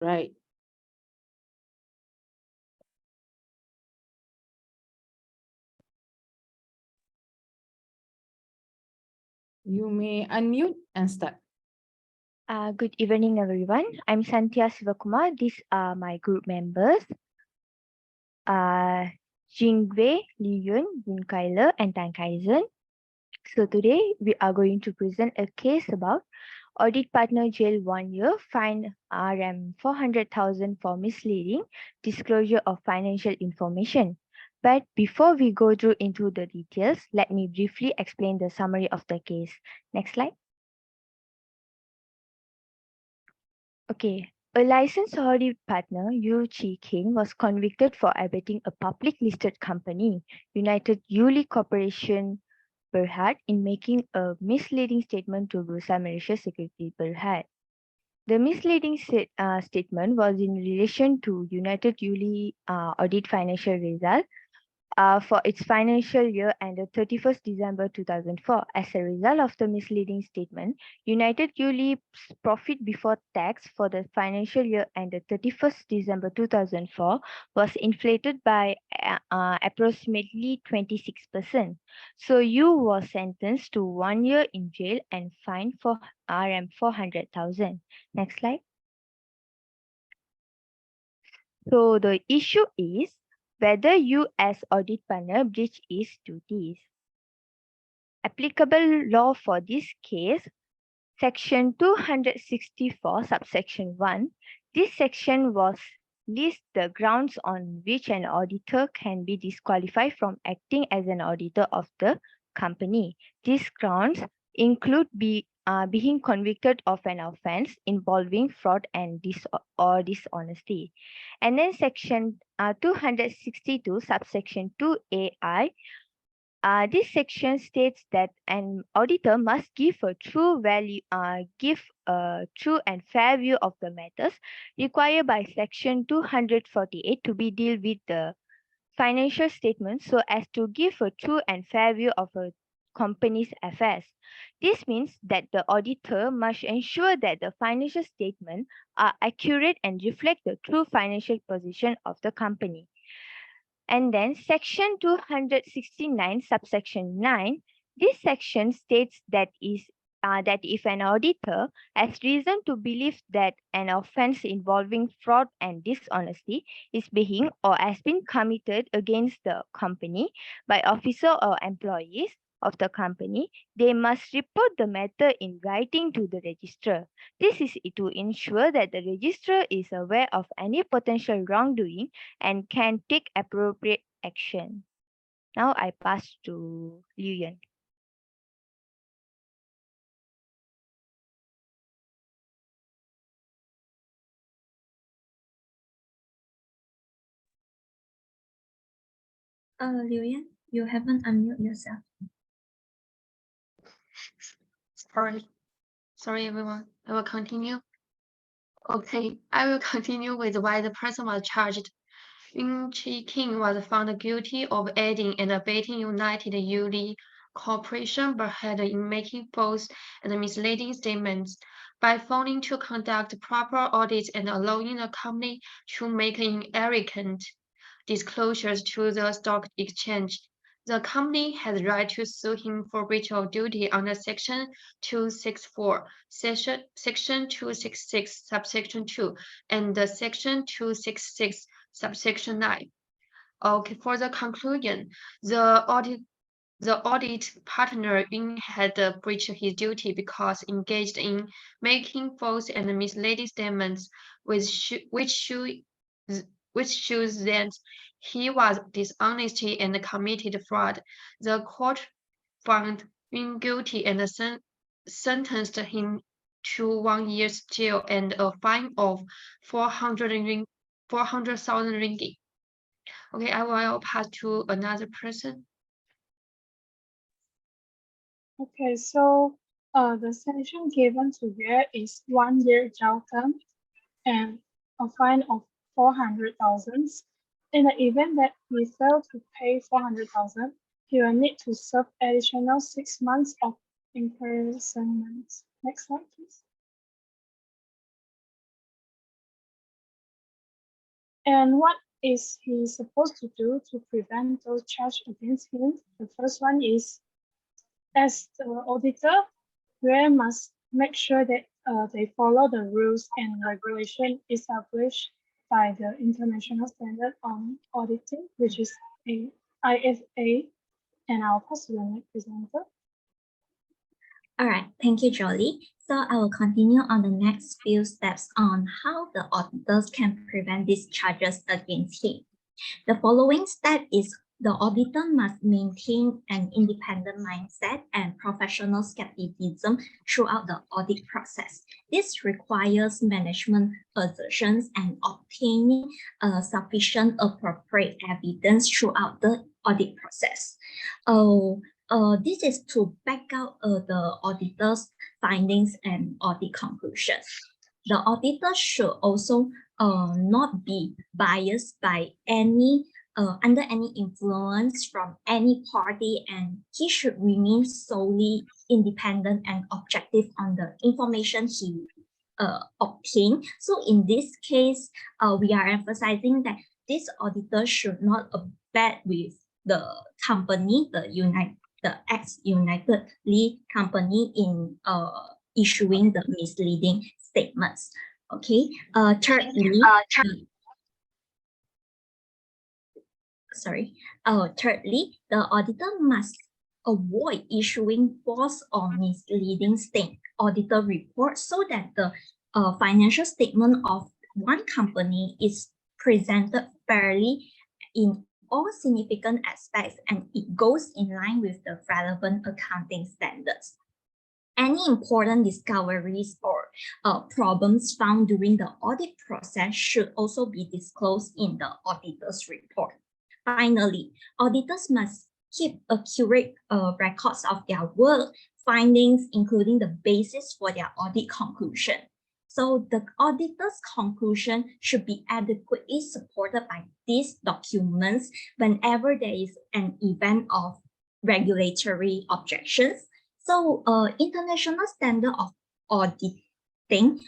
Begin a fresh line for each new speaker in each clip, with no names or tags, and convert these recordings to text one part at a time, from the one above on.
Right. You may unmute and start.
Good evening, everyone. I'm Santhya Sivakumar. These are my group members, Jingwei, Li Yun, Yun Kailer, and Tan Kaizen. So today we are going to present a case about audit partner jail 1 year, fine RM 400,000 for misleading disclosure of financial information. But before we go through into the details, let me briefly explain the summary of the case. Next slide. Okay. A licensed audit partner, Yu Chi King, was convicted for abetting a public listed company, United Yuli Corporation Berhad, in making a misleading statement to Bursa Malaysia Security Berhad. The misleading statement was in relation to United Yuli audit financial result for its financial year ended 31st December 2004. As a result of the misleading statement, United Uli's profit before tax for the financial year ended 31st December 2004 was inflated by approximately 26%. So U was sentenced to 1 year in jail and fined for RM 400,000. Next slide. So the issue is whether you as audit partner breach its duties. Applicable law for this case, Section 264, subsection 1. This section was list the grounds on which an auditor can be disqualified from acting as an auditor of the company. These grounds include being convicted of an offense involving fraud and or dishonesty. And then section 262, subsection 2AI, this section states that an auditor must give a true and fair view of the matters required by Section 248 to be deal with the financial statements so as to give a true and fair view of a company's affairs. This means that the auditor must ensure that the financial statements are accurate and reflect the true financial position of the company. And then section 269, subsection 9, this section states that if an auditor has reason to believe that an offense involving fraud and dishonesty is being or has been committed against the company by officer or employees of the company, they must report the matter in writing to the registrar. This is to ensure that the registrar is aware of any potential wrongdoing and can take appropriate action. Now I pass to Liu Yan.
Liu Yan, you haven't unmute yourself.
Sorry, everyone. I will continue. Okay, I will continue with why the person was charged. Yun Chi King was found guilty of aiding and abetting United Yuli Corporation Berhad in making false and misleading statements by failing to conduct proper audits and allowing the company to make inaccurate disclosures to the stock exchange. The company has right to sue him for breach of duty under Section 264, Section 266, subsection 2, and the Section 266, subsection 9. Okay, for the conclusion, the audit partner Yun had breached his duty because engaged in making false and misleading statements, which shows that he was dishonest and committed fraud. The court found Yun guilty and sentenced him to 1 year's jail and a fine of 400,000 ringgit. Okay, I will pass to another person.
Okay, so the sanction given to Yue is 1 year jail term and a fine of 400,000. In the event that he failed to pay 400,000, he will need to serve additional 6 months of imprisonment. Next slide, please. And what is he supposed to do to prevent those charges against him? The first one is, as the auditor, Yue must make sure that they follow the rules and regulation established by the International Standard on Auditing, which is a ISA, and I'll pass to the next presenter.
All right, thank you, Jolie. So I will continue on the next few steps on how the auditors can prevent these charges against him. The following step is the auditor must maintain an independent mindset and professional skepticism throughout the audit process. This requires management assertions and obtaining sufficient appropriate evidence throughout the audit process. This is to back out the auditor's findings and audit conclusions. The auditor should also not be biased by under any influence from any party, and he should remain solely independent and objective on the information he obtained. So in this case, we are emphasizing that this auditor should not abet with the company, the ex-United Lee company in issuing the misleading statements. Okay. Thirdly, the auditor must avoid issuing false or misleading auditor reports so that the financial statement of one company is presented fairly in all significant aspects and it goes in line with the relevant accounting standards. Any important discoveries or problems found during the audit process should also be disclosed in the auditor's report. Finally, auditors must keep accurate records of their work, findings, including the basis for their audit conclusion. So the auditor's conclusion should be adequately supported by these documents whenever there is an event of regulatory objections. So international standard of auditing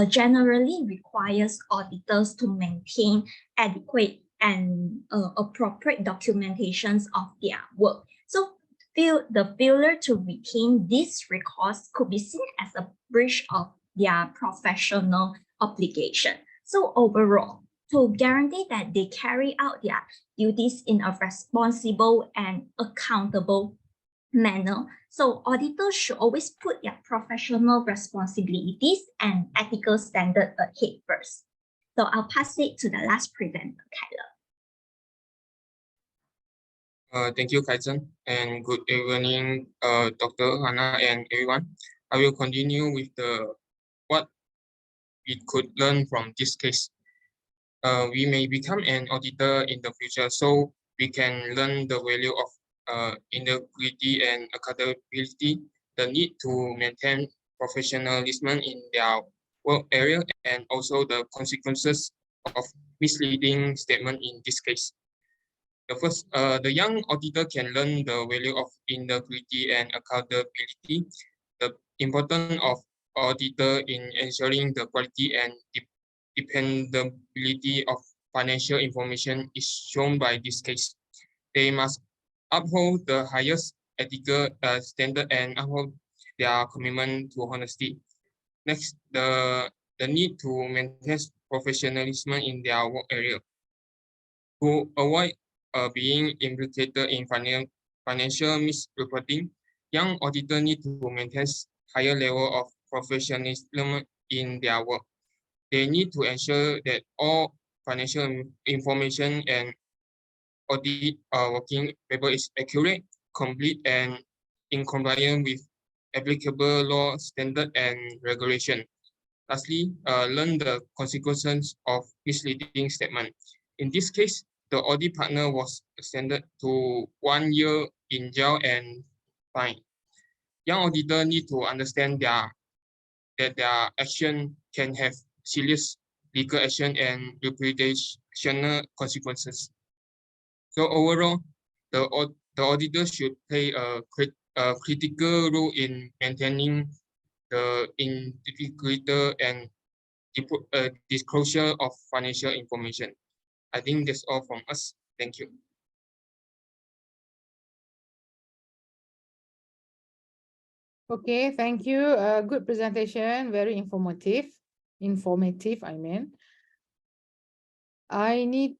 generally requires auditors to maintain adequate and appropriate documentations of their work. So the failure to retain these records could be seen as a breach of their professional obligation. So overall, to guarantee that they carry out their duties in a responsible and accountable manner, so auditors should always put their professional responsibilities and ethical standard ahead first. So I'll pass it to the last presenter, Kyler.
Thank you, Kaizhen, and good evening, Dr. Hannah and everyone. I will continue with what we could learn from this case. We may become an auditor in the future, so we can learn the value of integrity and accountability, the need to maintain professionalism in their work area, and also the consequences of misleading statement in this case. The young auditor can learn the value of integrity and accountability. The importance of auditor in ensuring the quality and dependability of financial information is shown by this case. They must uphold the highest ethical standard and uphold their commitment to honesty. Next, the need to maintain professionalism in their work area. To avoid being implicated in financial misreporting, young auditors need to maintain higher level of professionalism in their work. They need to ensure that all financial information and audit working paper is accurate, complete, and in compliance with applicable law, standard, and regulation. Lastly, learn the consequences of misleading statement. In this case, the audit partner was extended to 1 year in jail and fine. Young auditors need to understand that their action can have serious legal action and reputational consequences. So overall, the auditor should play a critical role in maintaining the integrity and disclosure of financial information. I think that's all from us. Thank you.
Okay, thank you. Good presentation, very informative, I mean. I need